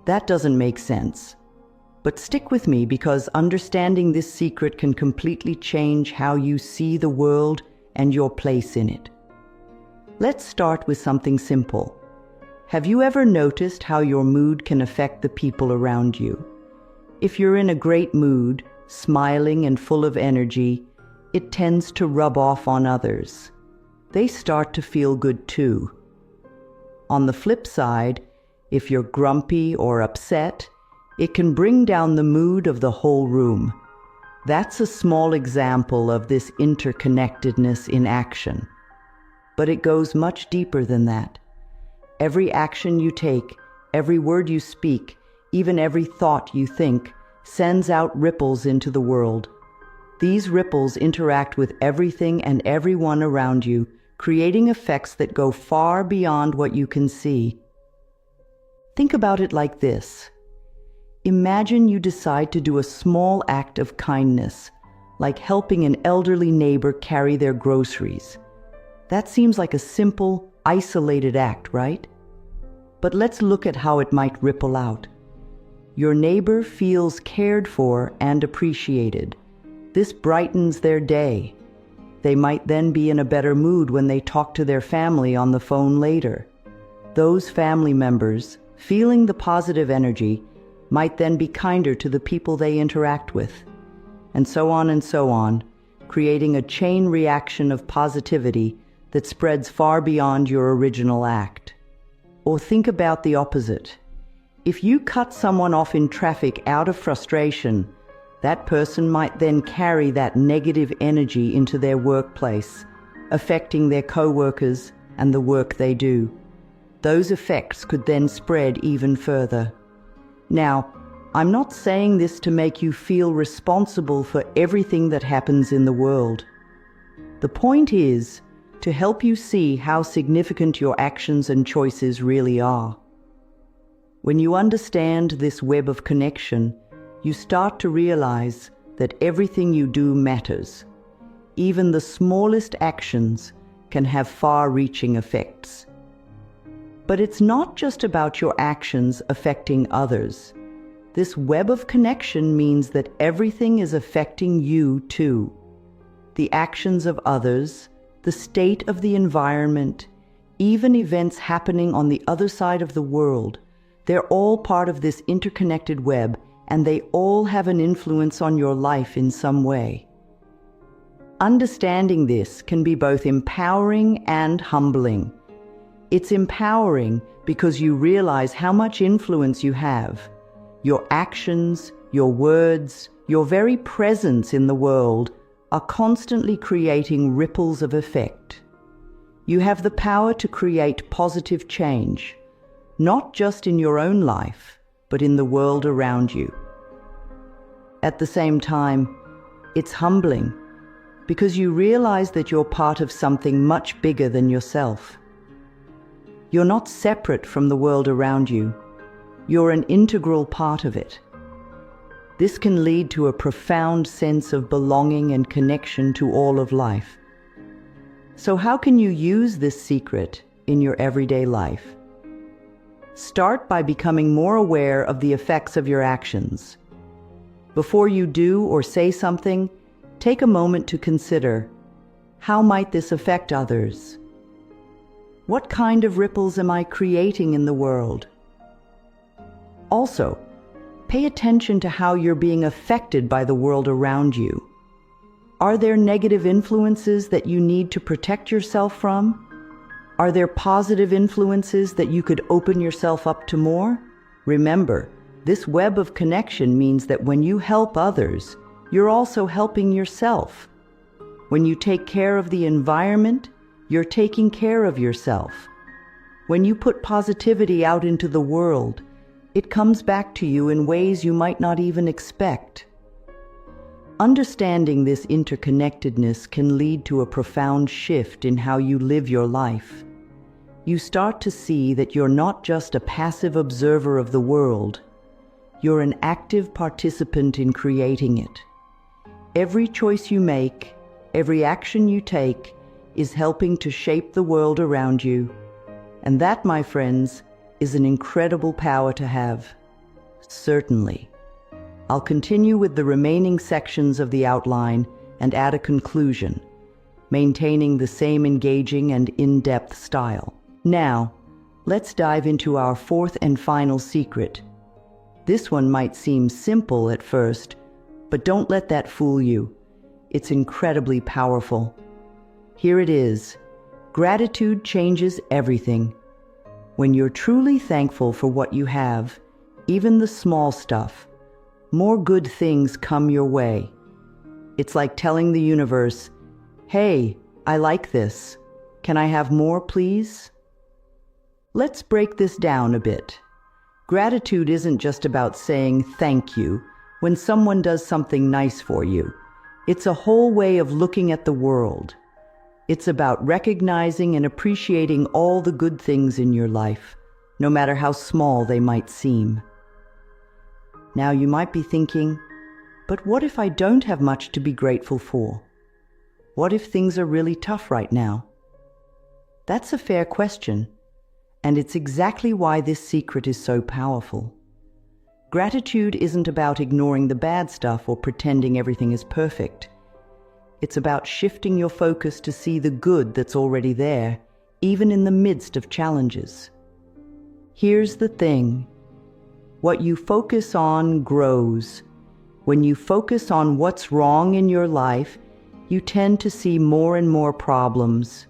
That doesn't make sense. But stick with me, because understanding this secret can completely change how you see the world and your place in it. Let's start with something simple. Have you ever noticed how your mood can affect the people around you? If you're in a great mood, smiling and full of energy, it tends to rub off on others. They start to feel good too. On the flip side, if you're grumpy or upset, it can bring down the mood of the whole room. That's a small example of this interconnectedness in action. But it goes much deeper than that. Every action you take, every word you speak, even every thought you think, sends out ripples into the world. These ripples interact with everything and everyone around you, creating effects that go far beyond what you can see. Think about it like this. Imagine you decide to do a small act of kindness, like helping an elderly neighbor carry their groceries. That seems like a simple, isolated act, right? But let's look at how it might ripple out. Your neighbor feels cared for and appreciated. This brightens their day. They might then be in a better mood when they talk to their family on the phone later. Those family members, feeling the positive energy, might then be kinder to the people they interact with. And so on, creating a chain reaction of positivity that spreads far beyond your original act. Or think about the opposite. If you cut someone off in traffic out of frustration, that person might then carry that negative energy into their workplace, affecting their co-workers and the work they do. Those effects could then spread even further. Now, I'm not saying this to make you feel responsible for everything that happens in the world. The point is to help you see how significant your actions and choices really are. When you understand this web of connection, you start to realize that everything you do matters. Even the smallest actions can have far-reaching effects. But it's not just about your actions affecting others. This web of connection means that everything is affecting you too. The actions of others, the state of the environment, even events happening on the other side of the world, they're all part of this interconnected web, and they all have an influence on your life in some way. Understanding this can be both empowering and humbling. It's empowering because you realize how much influence you have. Your actions, your words, your very presence in the world are constantly creating ripples of effect. You have the power to create positive change, not just in your own life, but in the world around you. At the same time, it's humbling because you realize that you're part of something much bigger than yourself. You're not separate from the world around you. You're an integral part of it. This can lead to a profound sense of belonging and connection to all of life. So how can you use this secret in your everyday life? Start by becoming more aware of the effects of your actions. Before you do or say something, take a moment to consider, how might this affect others? What kind of ripples am I creating in the world? Also, pay attention to how you're being affected by the world around you. Are there negative influences that you need to protect yourself from? Are there positive influences that you could open yourself up to more? Remember, this web of connection means that when you help others, you're also helping yourself. When you take care of the environment, you're taking care of yourself. When you put positivity out into the world, it comes back to you in ways you might not even expect. Understanding this interconnectedness can lead to a profound shift in how you live your life. You start to see that you're not just a passive observer of the world. You're an active participant in creating it. Every choice you make, every action you take, is helping to shape the world around you. And that, my friends, is an incredible power to have. Certainly. I'll continue with the remaining sections of the outline and add a conclusion, maintaining the same engaging and in-depth style. Now, let's dive into our fourth and final secret. This one might seem simple at first, but don't let that fool you. It's incredibly powerful. Here it is. Gratitude changes everything. When you're truly thankful for what you have, even the small stuff, more good things come your way. It's like telling the universe, "Hey, I like this. Can I have more, please?" Let's break this down a bit. Gratitude isn't just about saying thank you when someone does something nice for you. It's a whole way of looking at the world. It's about recognizing and appreciating all the good things in your life, no matter how small they might seem. Now you might be thinking, but what if I don't have much to be grateful for? What if things are really tough right now? That's a fair question, and it's exactly why this secret is so powerful. Gratitude isn't about ignoring the bad stuff or pretending everything is perfect. It's about shifting your focus to see the good that's already there, even in the midst of challenges. Here's the thing. What you focus on grows. When you focus on what's wrong in your life, you tend to see more and more problems.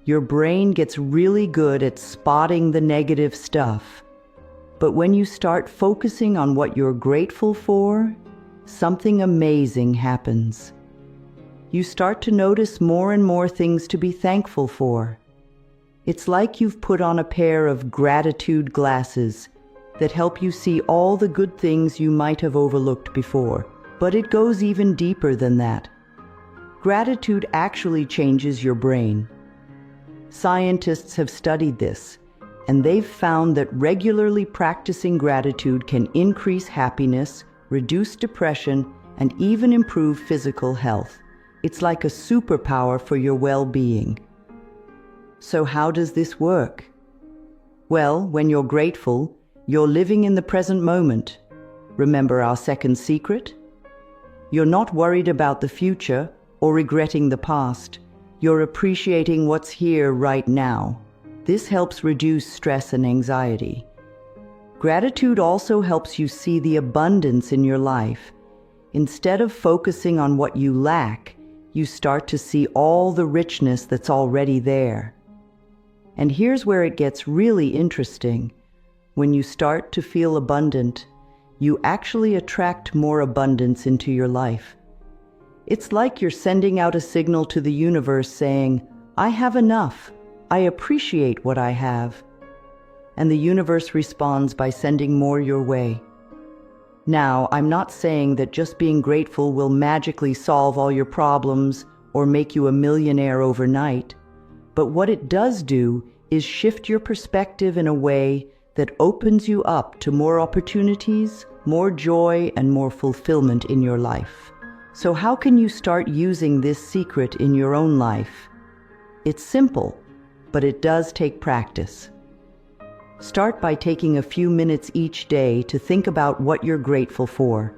Your brain gets really good at spotting the negative stuff. But when you start focusing on what you're grateful for, something amazing happens. You start to notice more and more things to be thankful for. It's like you've put on a pair of gratitude glasses that help you see all the good things you might have overlooked before. But it goes even deeper than that. Gratitude actually changes your brain. Scientists have studied this, and they've found that regularly practicing gratitude can increase happiness, reduce depression, and even improve physical health. It's like a superpower for your well-being. So how does this work? Well, when you're grateful, you're living in the present moment. Remember our second secret? You're not worried about the future or regretting the past. You're appreciating what's here right now. This helps reduce stress and anxiety. Gratitude also helps you see the abundance in your life. Instead of focusing on what you lack, you start to see all the richness that's already there. And here's where it gets really interesting. When you start to feel abundant, you actually attract more abundance into your life. It's like you're sending out a signal to the universe saying, "I have enough. I appreciate what I have." And the universe responds by sending more your way. Now, I'm not saying that just being grateful will magically solve all your problems or make you a millionaire overnight, but what it does do is shift your perspective in a way that opens you up to more opportunities, more joy, and more fulfillment in your life. So how can you start using this secret in your own life? It's simple, but it does take practice. Start by taking a few minutes each day to think about what you're grateful for.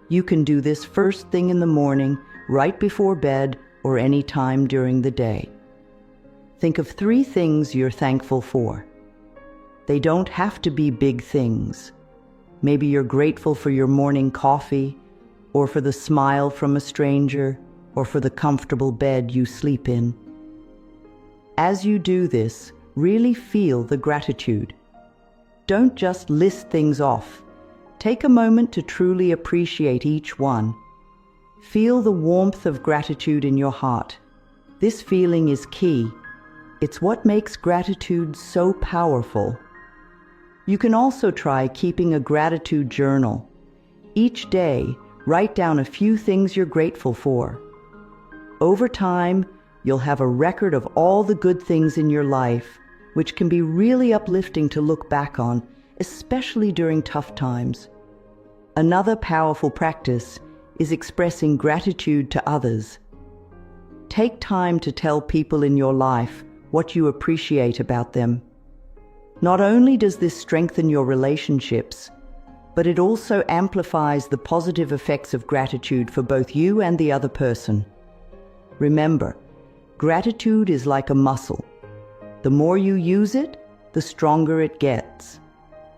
You can do this first thing in the morning, right before bed, or any time during the day. Think of 3 things you're thankful for. They don't have to be big things. Maybe you're grateful for your morning coffee, or for the smile from a stranger, or for the comfortable bed you sleep in. As you do this, really feel the gratitude. Don't just list things off. Take a moment to truly appreciate each one. Feel the warmth of gratitude in your heart. This feeling is key. It's what makes gratitude so powerful. You can also try keeping a gratitude journal. Each day, write down a few things you're grateful for. Over time, you'll have a record of all the good things in your life, which can be really uplifting to look back on, especially during tough times. Another powerful practice is expressing gratitude to others. Take time to tell people in your life what you appreciate about them. Not only does this strengthen your relationships, but it also amplifies the positive effects of gratitude for both you and the other person. Remember, gratitude is like a muscle. The more you use it, the stronger it gets.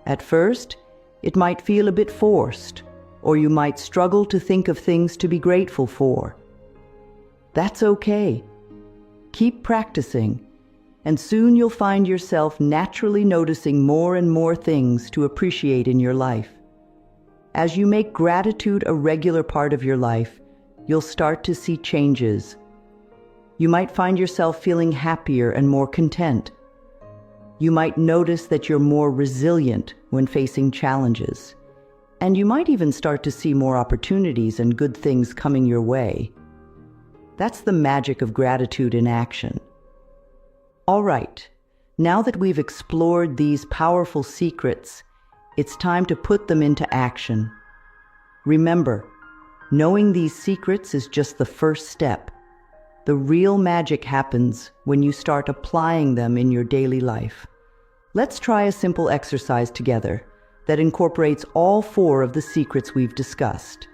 At first, it might feel a bit forced, or you might struggle to think of things to be grateful for. That's okay. Keep practicing, and soon you'll find yourself naturally noticing more and more things to appreciate in your life. As you make gratitude a regular part of your life, you'll start to see changes. You might find yourself feeling happier and more content. You might notice that you're more resilient when facing challenges. And you might even start to see more opportunities and good things coming your way. That's the magic of gratitude in action. All right, now that we've explored these powerful secrets, it's time to put them into action. Remember, knowing these secrets is just the first step. The real magic happens when you start applying them in your daily life. Let's try a simple exercise together that incorporates all 4 of the secrets we've discussed.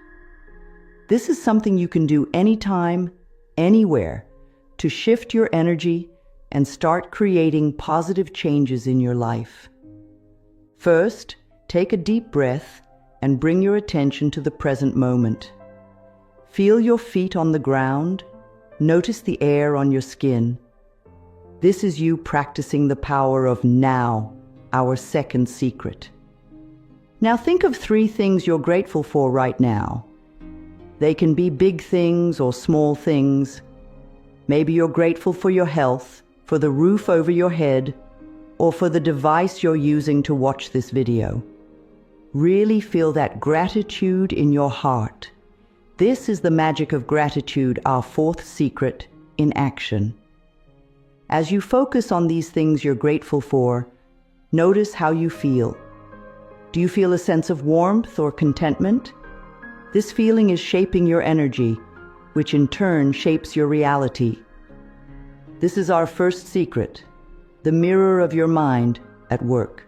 This is something you can do anytime, anywhere, to shift your energy and start creating positive changes in your life. First, take a deep breath and bring your attention to the present moment. Feel your feet on the ground. Notice the air on your skin. This is you practicing the power of now, our second secret. Now think of 3 things you're grateful for right now. They can be big things or small things. Maybe you're grateful for your health, for the roof over your head, or for the device you're using to watch this video. Really feel that gratitude in your heart. This is the magic of gratitude, our 4th secret, in action. As you focus on these things you're grateful for, Notice how you feel. Do you feel a sense of warmth or contentment? This feeling is shaping your energy, which in turn shapes your reality. This is our first secret, the mirror of your mind at work.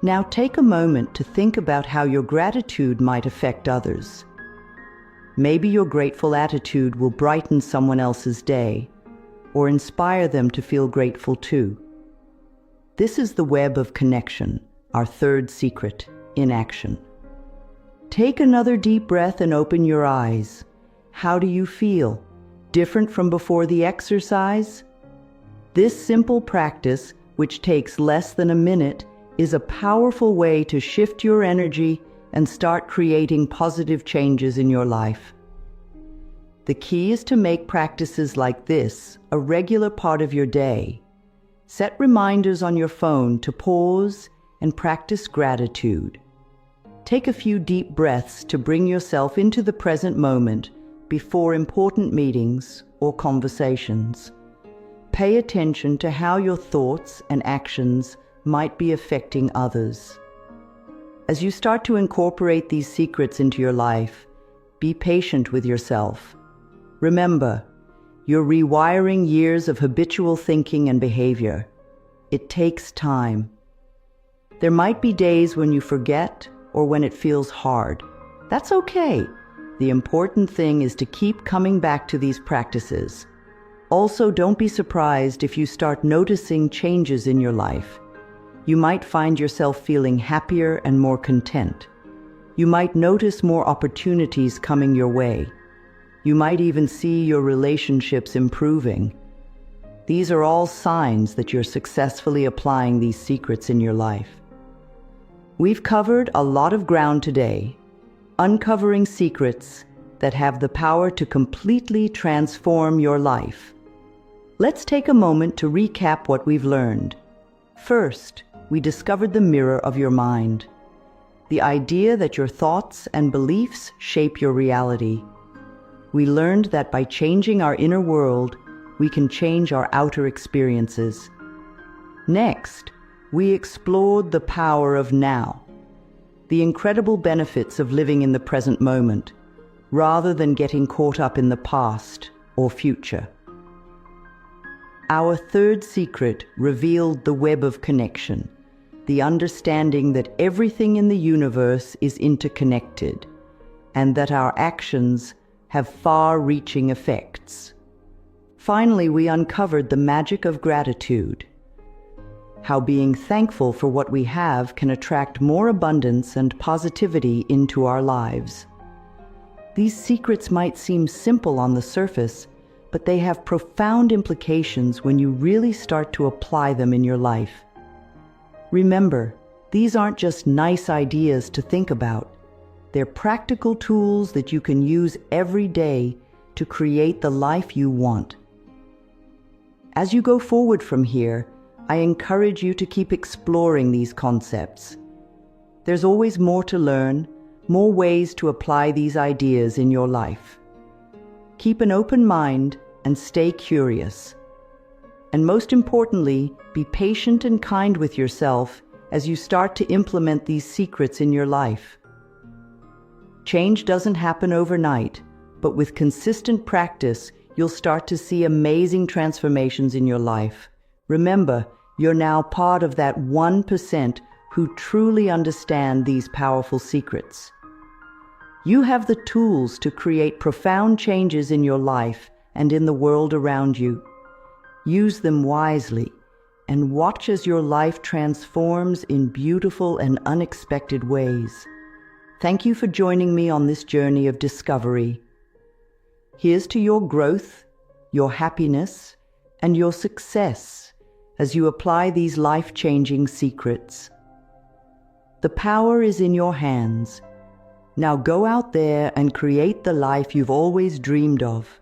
Now take a moment to think about how your gratitude might affect others. Maybe your grateful attitude will brighten someone else's day, or inspire them to feel grateful too. This is the web of connection, our third secret, in action. Take another deep breath and open your eyes. How do you feel? Different from before the exercise? This simple practice, which takes less than a minute, is a powerful way to shift your energy and start creating positive changes in your life. The key is to make practices like this a regular part of your day. Set reminders on your phone to pause and practice gratitude. Take a few deep breaths to bring yourself into the present moment before important meetings or conversations. Pay attention to how your thoughts and actions might be affecting others. As you start to incorporate these secrets into your life, be patient with yourself. Remember, you're rewiring years of habitual thinking and behavior. It takes time. There might be days when you forget or when it feels hard. That's okay. The important thing is to keep coming back to these practices. Also, don't be surprised if you start noticing changes in your life. You might find yourself feeling happier and more content. You might notice more opportunities coming your way. You might even see your relationships improving. These are all signs that you're successfully applying these secrets in your life. We've covered a lot of ground today, uncovering secrets that have the power to completely transform your life. Let's take a moment to recap what we've learned. First, we discovered the mirror of your mind, the idea that your thoughts and beliefs shape your reality. We learned that by changing our inner world, we can change our outer experiences. Next, we explored the power of now, the incredible benefits of living in the present moment, rather than getting caught up in the past or future. Our third secret revealed the web of connection, the understanding that everything in the universe is interconnected, and that our actions have far-reaching effects. Finally, we uncovered the magic of gratitude, how being thankful for what we have can attract more abundance and positivity into our lives. These secrets might seem simple on the surface, but they have profound implications when you really start to apply them in your life. Remember, these aren't just nice ideas to think about. They're practical tools that you can use every day to create the life you want. As you go forward from here, I encourage you to keep exploring these concepts. There's always more to learn, more ways to apply these ideas in your life. Keep an open mind and stay curious. And most importantly, be patient and kind with yourself as you start to implement these secrets in your life. Change doesn't happen overnight, but with consistent practice, you'll start to see amazing transformations in your life. Remember, you're now part of that 1% who truly understand these powerful secrets. You have the tools to create profound changes in your life and in the world around you. Use them wisely and watch as your life transforms in beautiful and unexpected ways. Thank you for joining me on this journey of discovery. Here's to your growth, your happiness, and your success as you apply these life-changing secrets. The power is in your hands. Now go out there and create the life you've always dreamed of.